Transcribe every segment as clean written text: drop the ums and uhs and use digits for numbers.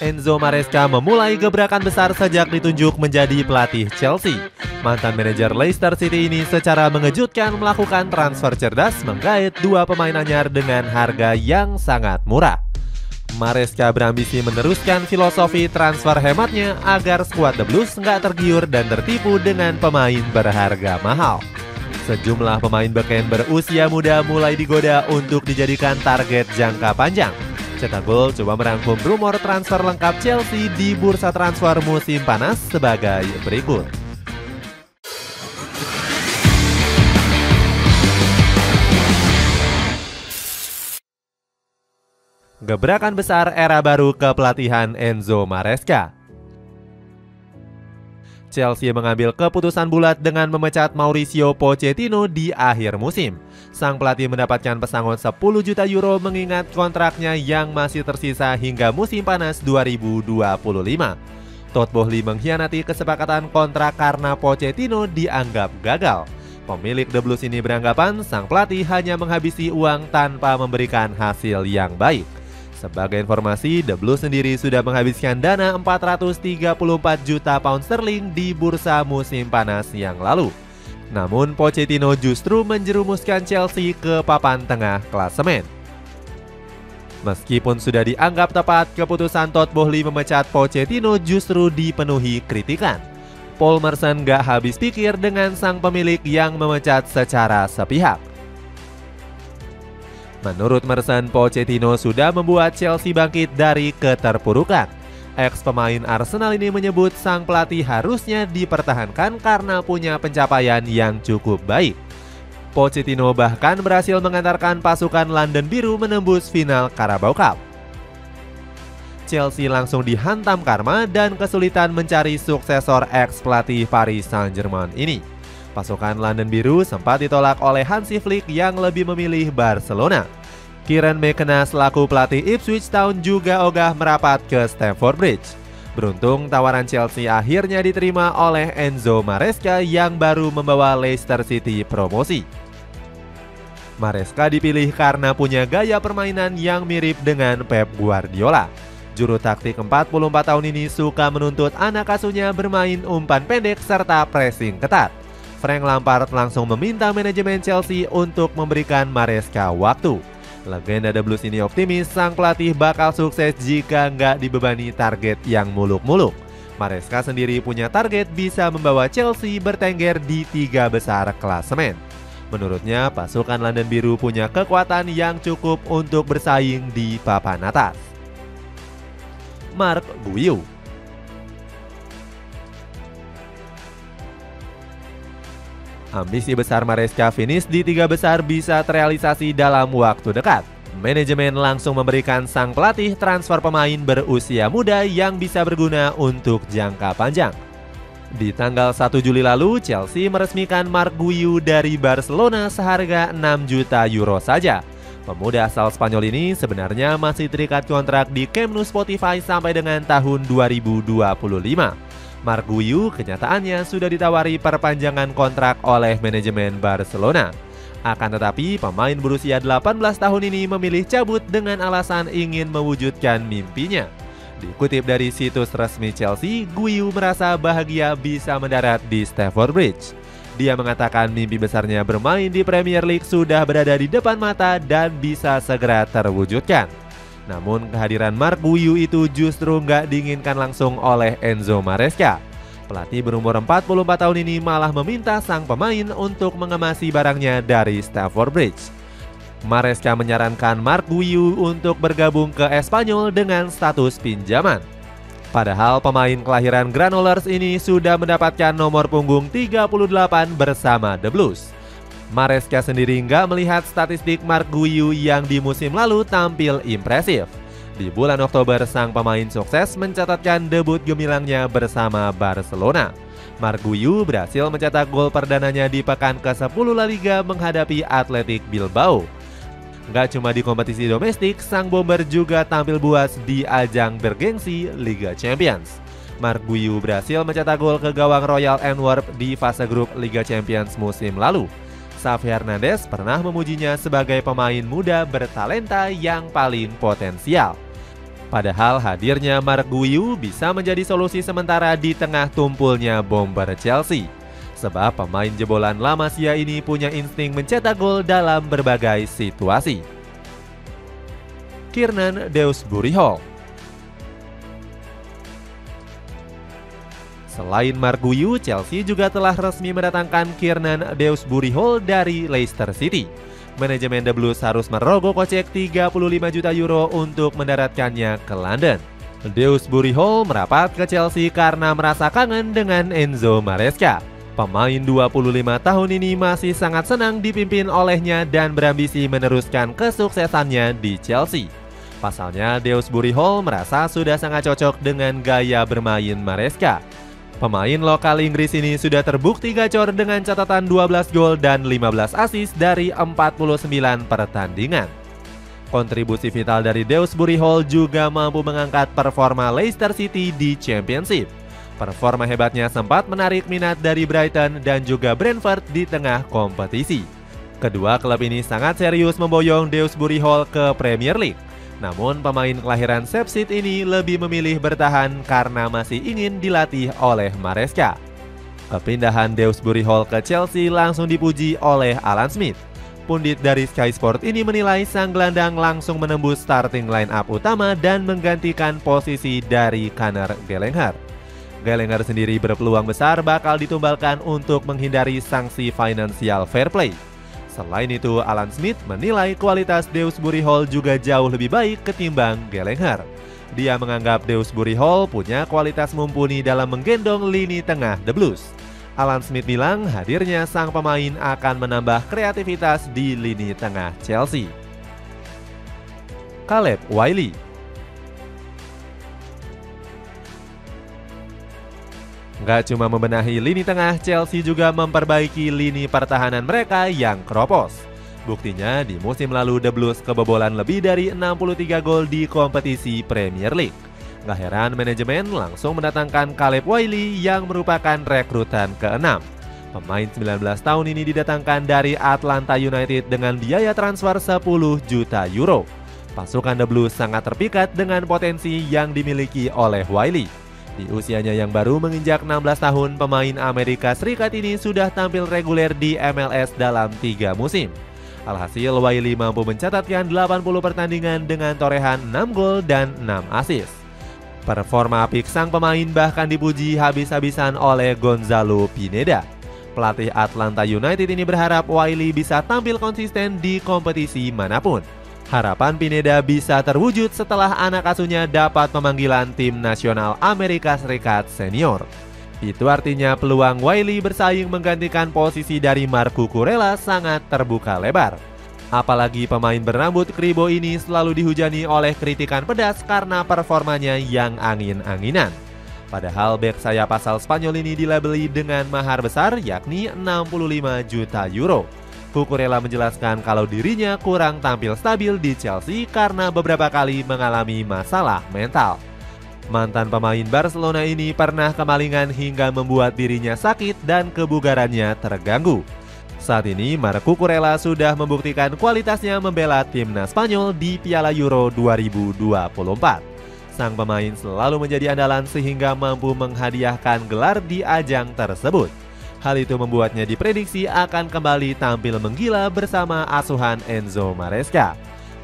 Enzo Maresca memulai gebrakan besar sejak ditunjuk menjadi pelatih Chelsea. Mantan manajer Leicester City ini secara mengejutkan melakukan transfer cerdas menggait dua pemain anyar dengan harga yang sangat murah. Maresca berambisi meneruskan filosofi transfer hematnya agar skuad The Blues nggak tergiur dan tertipu dengan pemain berharga mahal. Sejumlah pemain beken berusia muda mulai digoda untuk dijadikan target jangka panjang. Cetak Gol coba merangkum rumor transfer lengkap Chelsea di bursa transfer musim panas sebagai berikut. Gebrakan besar era baru kepelatihan Enzo Maresca. Chelsea mengambil keputusan bulat dengan memecat Mauricio Pochettino di akhir musim. Sang pelatih mendapatkan pesangon 10 juta euro mengingat kontraknya yang masih tersisa hingga musim panas 2025. Todd Boehly mengkhianati kesepakatan kontrak karena Pochettino dianggap gagal. Pemilik The Blues ini beranggapan sang pelatih hanya menghabisi uang tanpa memberikan hasil yang baik. Sebagai informasi, The Blues sendiri sudah menghabiskan dana 434 juta pound sterling di bursa musim panas yang lalu. Namun Pochettino justru menjerumuskan Chelsea ke papan tengah klasemen. Meskipun sudah dianggap tepat, keputusan Todd Boehly memecat Pochettino justru dipenuhi kritikan. Paul Merson gak habis pikir dengan sang pemilik yang memecat secara sepihak. Menurut Merson, Pochettino sudah membuat Chelsea bangkit dari keterpurukan. Ex-pemain Arsenal ini menyebut sang pelatih harusnya dipertahankan karena punya pencapaian yang cukup baik. Pochettino bahkan berhasil mengantarkan pasukan London Biru menembus final Carabao Cup. Chelsea langsung dihantam karma dan kesulitan mencari suksesor ex-pelatih Paris Saint-Germain ini. Pasukan London Biru sempat ditolak oleh Hansi Flick yang lebih memilih Barcelona. Kieran McKenna selaku pelatih Ipswich Town juga ogah merapat ke Stamford Bridge. Beruntung tawaran Chelsea akhirnya diterima oleh Enzo Maresca yang baru membawa Leicester City promosi. Maresca dipilih karena punya gaya permainan yang mirip dengan Pep Guardiola. Juru taktik 44 tahun ini suka menuntut anak asuhnya bermain umpan pendek serta pressing ketat. Frank Lampard langsung meminta manajemen Chelsea untuk memberikan Maresca waktu. Legenda The Blues ini optimis sang pelatih bakal sukses jika nggak dibebani target yang muluk-muluk. Maresca sendiri punya target bisa membawa Chelsea bertengger di 3 besar klasemen. Menurutnya, pasukan London Biru punya kekuatan yang cukup untuk bersaing di papan atas. Mark Guiu. Ambisi besar Maresca finish di 3 besar bisa terrealisasi dalam waktu dekat. Manajemen langsung memberikan sang pelatih transfer pemain berusia muda yang bisa berguna untuk jangka panjang. Di tanggal 1 Juli lalu, Chelsea meresmikan Marc Guiu dari Barcelona seharga 6 juta euro saja. Pemuda asal Spanyol ini sebenarnya masih terikat kontrak di Camp Nou Spotify sampai dengan tahun 2025. Marc Guiu kenyataannya sudah ditawari perpanjangan kontrak oleh manajemen Barcelona. Akan tetapi, pemain berusia 18 tahun ini memilih cabut dengan alasan ingin mewujudkan mimpinya. Dikutip dari situs resmi Chelsea, Guiu merasa bahagia bisa mendarat di Stamford Bridge. Dia mengatakan mimpi besarnya bermain di Premier League sudah berada di depan mata dan bisa segera terwujudkan. Namun kehadiran Marc Guiu itu justru nggak diinginkan langsung oleh Enzo Maresca. Pelatih berumur 44 tahun ini malah meminta sang pemain untuk mengemasi barangnya dari Stamford Bridge. Maresca menyarankan Marc Guiu untuk bergabung ke Espanyol dengan status pinjaman. Padahal pemain kelahiran Granollers ini sudah mendapatkan nomor punggung 38 bersama The Blues. Maresca sendiri nggak melihat statistik Marc Guiu yang di musim lalu tampil impresif. Di bulan Oktober, sang pemain sukses mencatatkan debut gemilangnya bersama Barcelona. Marc Guiu berhasil mencetak gol perdananya di pekan ke-10 La Liga menghadapi Athletic Bilbao. Nggak cuma di kompetisi domestik, sang bomber juga tampil buas di ajang bergengsi Liga Champions. Marc Guiu berhasil mencetak gol ke gawang Royal Antwerp di fase grup Liga Champions musim lalu. Xavi Hernandez pernah memujinya sebagai pemain muda bertalenta yang paling potensial. Padahal hadirnya Marc Guiu bisa menjadi solusi sementara di tengah tumpulnya bomber Chelsea. Sebab pemain jebolan La Masia ini punya insting mencetak gol dalam berbagai situasi. Kiernan Dewsbury Hall. Selain Marc Guiu, Chelsea juga telah resmi mendatangkan Kiernan Dewsbury Hall dari Leicester City. Manajemen The Blues harus merogoh kocek 35 juta euro untuk mendaratkannya ke London. Dewsbury Hall merapat ke Chelsea karena merasa kangen dengan Enzo Maresca. Pemain 25 tahun ini masih sangat senang dipimpin olehnya dan berambisi meneruskan kesuksesannya di Chelsea. Pasalnya, Dewsbury Hall merasa sudah sangat cocok dengan gaya bermain Maresca. Pemain lokal Inggris ini sudah terbukti gacor dengan catatan 12 gol dan 15 assist dari 49 pertandingan. Kontribusi vital dari Dewsbury Hall juga mampu mengangkat performa Leicester City di Championship. Performa hebatnya sempat menarik minat dari Brighton dan juga Brentford di tengah kompetisi. Kedua klub ini sangat serius memboyong Dewsbury Hall ke Premier League. Namun pemain kelahiran Sheffield ini lebih memilih bertahan karena masih ingin dilatih oleh Maresca. Kepindahan Dewsbury Hall ke Chelsea langsung dipuji oleh Alan Smith. Pundit dari Sky Sport ini menilai sang gelandang langsung menembus starting line-up utama dan menggantikan posisi dari Conor Gallagher. Gallagher sendiri berpeluang besar bakal ditumbalkan untuk menghindari sanksi financial fair play. Selain itu, Alan Smith menilai kualitas Dewsbury Hall juga jauh lebih baik ketimbang Gallagher. Dia menganggap Dewsbury Hall punya kualitas mumpuni dalam menggendong lini tengah The Blues. Alan Smith bilang hadirnya sang pemain akan menambah kreativitas di lini tengah Chelsea. Caleb Wiley. Gak cuma membenahi lini tengah, Chelsea juga memperbaiki lini pertahanan mereka yang keropos. Buktinya di musim lalu The Blues kebobolan lebih dari 63 gol di kompetisi Premier League. Gak heran manajemen langsung mendatangkan Caleb Wiley yang merupakan rekrutan ke-6. Pemain 19 tahun ini didatangkan dari Atlanta United dengan biaya transfer 10 juta euro. Pasukan The Blues sangat terpikat dengan potensi yang dimiliki oleh Wiley. Di usianya yang baru menginjak 16 tahun, pemain Amerika Serikat ini sudah tampil reguler di MLS dalam 3 musim. Alhasil, Wiley mampu mencatatkan 80 pertandingan dengan torehan 6 gol dan 6 assist. Performa apik sang pemain bahkan dipuji habis-habisan oleh Gonzalo Pineda. Pelatih Atlanta United ini berharap Wiley bisa tampil konsisten di kompetisi manapun. Harapan Pineda bisa terwujud setelah anak asuhnya dapat pemanggilan tim nasional Amerika Serikat senior. Itu artinya peluang Wiley bersaing menggantikan posisi dari Marco Kurela sangat terbuka lebar. Apalagi pemain berambut kribo ini selalu dihujani oleh kritikan pedas karena performanya yang angin-anginan. Padahal bek sayap asal Spanyol ini dilabeli dengan mahar besar yakni 65 juta euro. Cucurella menjelaskan kalau dirinya kurang tampil stabil di Chelsea karena beberapa kali mengalami masalah mental. Mantan pemain Barcelona ini pernah kemalingan hingga membuat dirinya sakit dan kebugarannya terganggu. Saat ini Marco Cucurella sudah membuktikan kualitasnya membela timnas Spanyol di Piala Euro 2024. Sang pemain selalu menjadi andalan sehingga mampu menghadiahkan gelar di ajang tersebut. Hal itu membuatnya diprediksi akan kembali tampil menggila bersama asuhan Enzo Maresca.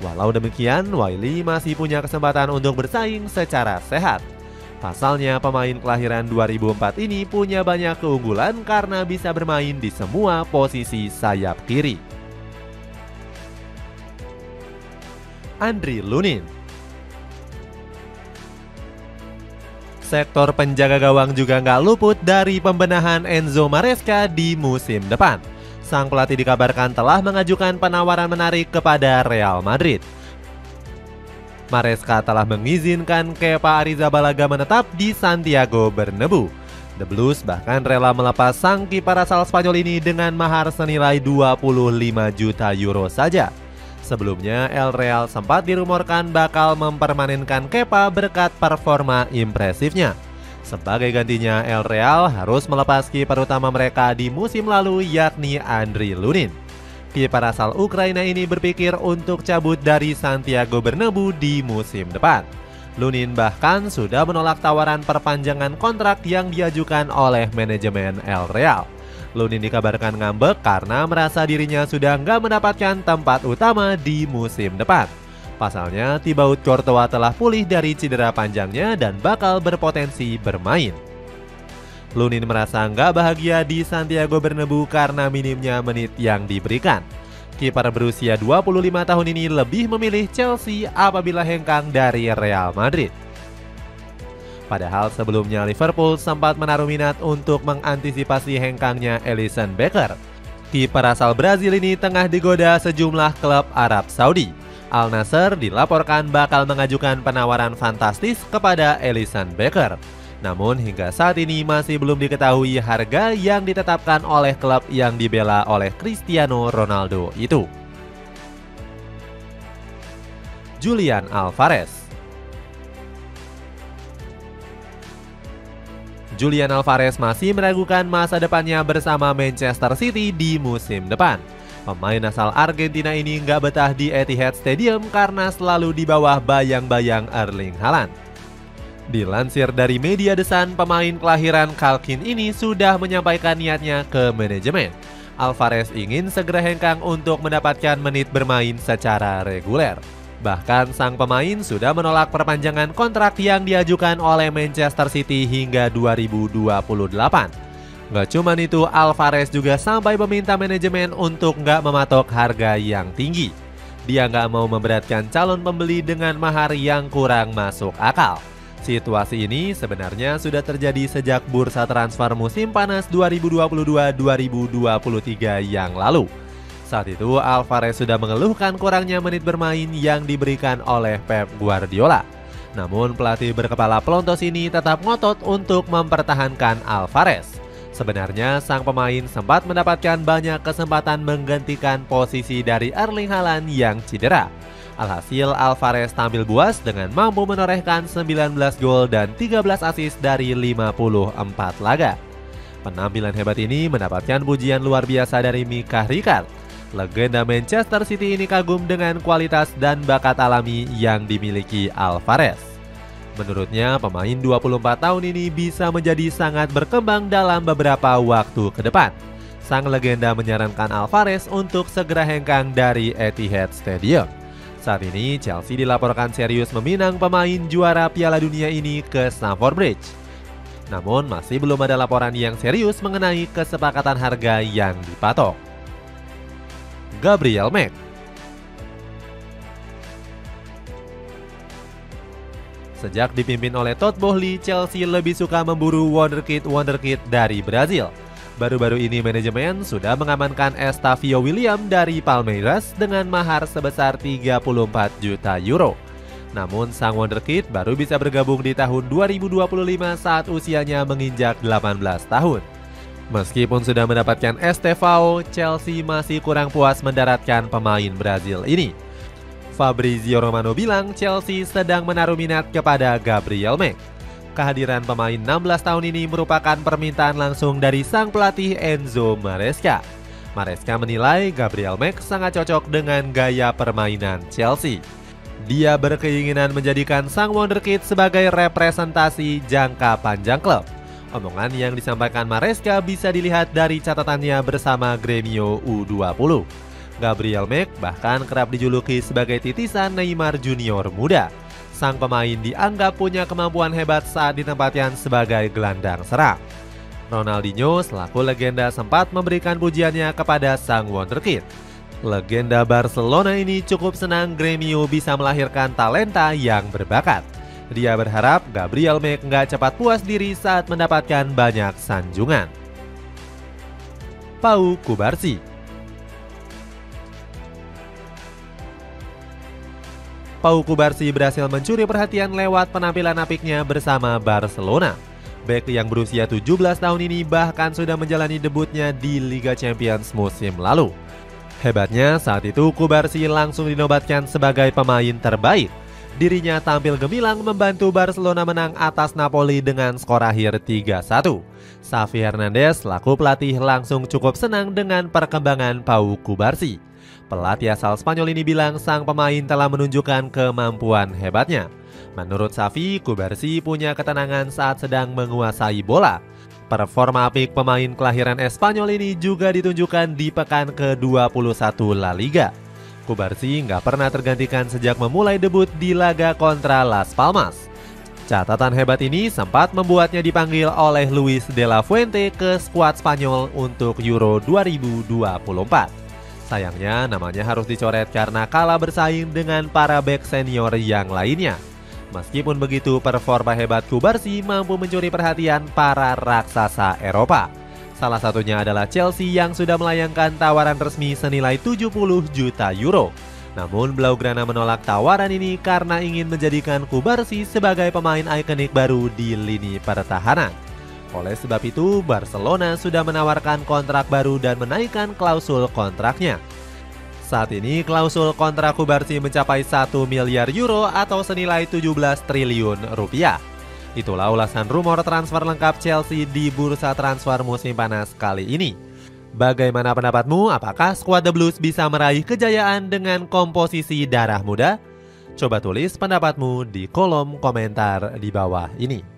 Walau demikian, Wiley masih punya kesempatan untuk bersaing secara sehat. Pasalnya, pemain kelahiran 2004 ini punya banyak keunggulan karena bisa bermain di semua posisi sayap kiri. Andriy Lunin. Sektor penjaga gawang juga nggak luput dari pembenahan Enzo Maresca di musim depan. Sang pelatih dikabarkan telah mengajukan penawaran menarik kepada Real Madrid. Maresca telah mengizinkan Kepa Arrizabalaga menetap di Santiago Bernabeu. The Blues bahkan rela melepas sang kiper asal Spanyol ini dengan mahar senilai 25 juta euro saja. Sebelumnya, El Real sempat dirumorkan bakal mempermanenkan Kepa berkat performa impresifnya. Sebagai gantinya, El Real harus melepas kiper utama mereka di musim lalu yakni Andriy Lunin. Kiper asal Ukraina ini berpikir untuk cabut dari Santiago Bernabeu di musim depan. Lunin bahkan sudah menolak tawaran perpanjangan kontrak yang diajukan oleh manajemen El Real. Lunin dikabarkan ngambek karena merasa dirinya sudah nggak mendapatkan tempat utama di musim depan. Pasalnya, Thibaut Courtois telah pulih dari cedera panjangnya dan bakal berpotensi bermain. Lunin merasa nggak bahagia di Santiago Bernabeu karena minimnya menit yang diberikan. Kiper berusia 25 tahun ini lebih memilih Chelsea apabila hengkang dari Real Madrid. Padahal sebelumnya Liverpool sempat menaruh minat untuk mengantisipasi hengkangnya Alisson Becker. Kiper asal Brazil ini tengah digoda sejumlah klub Arab Saudi. Al Nassr dilaporkan bakal mengajukan penawaran fantastis kepada Alisson Becker. Namun hingga saat ini masih belum diketahui harga yang ditetapkan oleh klub yang dibela oleh Cristiano Ronaldo itu. Julian Alvarez. Julian Alvarez masih meragukan masa depannya bersama Manchester City di musim depan. Pemain asal Argentina ini nggak betah di Etihad Stadium karena selalu di bawah bayang-bayang Erling Haaland. Dilansir dari media The Sun, pemain kelahiran Kalkin ini sudah menyampaikan niatnya ke manajemen. Alvarez ingin segera hengkang untuk mendapatkan menit bermain secara reguler. Bahkan sang pemain sudah menolak perpanjangan kontrak yang diajukan oleh Manchester City hingga 2028. Gak cuman itu, Alvarez juga sampai meminta manajemen untuk nggak mematok harga yang tinggi. Dia nggak mau memberatkan calon pembeli dengan mahar yang kurang masuk akal. Situasi ini sebenarnya sudah terjadi sejak bursa transfer musim panas 2022-2023 yang lalu. Saat itu Alvarez sudah mengeluhkan kurangnya menit bermain yang diberikan oleh Pep Guardiola. Namun pelatih berkepala pelontos ini tetap ngotot untuk mempertahankan Alvarez. Sebenarnya sang pemain sempat mendapatkan banyak kesempatan menggantikan posisi dari Erling Haaland yang cedera. Alhasil Alvarez tampil buas dengan mampu menorehkan 19 gol dan 13 assist dari 54 laga. Penampilan hebat ini mendapatkan pujian luar biasa dari Micah Richards. Legenda Manchester City ini kagum dengan kualitas dan bakat alami yang dimiliki Alvarez. Menurutnya, pemain 24 tahun ini bisa menjadi sangat berkembang dalam beberapa waktu ke depan. Sang legenda menyarankan Alvarez untuk segera hengkang dari Etihad Stadium. Saat ini Chelsea dilaporkan serius meminang pemain juara Piala Dunia ini ke Stamford Bridge. Namun masih belum ada laporan yang serius mengenai kesepakatan harga yang dipatok. Gabriel Mac. Sejak dipimpin oleh Todd Boehly, Chelsea lebih suka memburu wonderkid dari Brazil. Baru-baru ini manajemen sudah mengamankan Estavio William dari Palmeiras dengan mahar sebesar 34 juta euro. Namun sang wonderkid baru bisa bergabung di tahun 2025 saat usianya menginjak 18 tahun. Meskipun sudah mendapatkan Estevao, Chelsea masih kurang puas mendaratkan pemain Brazil ini. Fabrizio Romano bilang Chelsea sedang menaruh minat kepada Gabriel Mac. Kehadiran pemain 16 tahun ini merupakan permintaan langsung dari sang pelatih Enzo Maresca. Maresca menilai Gabriel Mac sangat cocok dengan gaya permainan Chelsea. Dia berkeinginan menjadikan sang wonderkid sebagai representasi jangka panjang klub. Omongan yang disampaikan Maresca bisa dilihat dari catatannya bersama Gremio U20. Gabriel Mac bahkan kerap dijuluki sebagai titisan Neymar Junior muda. Sang pemain dianggap punya kemampuan hebat saat ditempatkan sebagai gelandang serang. Ronaldinho selaku legenda sempat memberikan pujiannya kepada sang wonderkid. Legenda Barcelona ini cukup senang Gremio bisa melahirkan talenta yang berbakat. Dia berharap Gabriel Mac nggak cepat puas diri saat mendapatkan banyak sanjungan. Pau Kubarsi. Pau Kubarsi berhasil mencuri perhatian lewat penampilan apiknya bersama Barcelona. Bek yang berusia 17 tahun ini bahkan sudah menjalani debutnya di Liga Champions musim lalu. Hebatnya saat itu Kubarsi langsung dinobatkan sebagai pemain terbaik. Dirinya tampil gemilang membantu Barcelona menang atas Napoli dengan skor akhir 3-1. Xavi Hernandez selaku pelatih langsung cukup senang dengan perkembangan Pau Kubarsi. Pelatih asal Spanyol ini bilang sang pemain telah menunjukkan kemampuan hebatnya. Menurut Xavi, Cubarsí punya ketenangan saat sedang menguasai bola. Performa apik pemain kelahiran Espanyol ini juga ditunjukkan di pekan ke-21 La Liga. Cubarsí nggak pernah tergantikan sejak memulai debut di laga kontra Las Palmas. Catatan hebat ini sempat membuatnya dipanggil oleh Luis de la Fuente ke skuad Spanyol untuk Euro 2024. Sayangnya namanya harus dicoret karena kalah bersaing dengan para bek senior yang lainnya. Meskipun begitu, performa hebat Cubarsí mampu mencuri perhatian para raksasa Eropa. Salah satunya adalah Chelsea yang sudah melayangkan tawaran resmi senilai 70 juta euro. Namun Blaugrana menolak tawaran ini karena ingin menjadikan Cubarsí sebagai pemain ikonik baru di lini pertahanan. Oleh sebab itu, Barcelona sudah menawarkan kontrak baru dan menaikkan klausul kontraknya. Saat ini klausul kontrak Cubarsí mencapai 1 miliar euro atau senilai 17 triliun rupiah. Itulah ulasan rumor transfer lengkap Chelsea di bursa transfer musim panas kali ini. Bagaimana pendapatmu? Apakah skuad The Blues bisa meraih kejayaan dengan komposisi darah muda? Coba tulis pendapatmu di kolom komentar di bawah ini.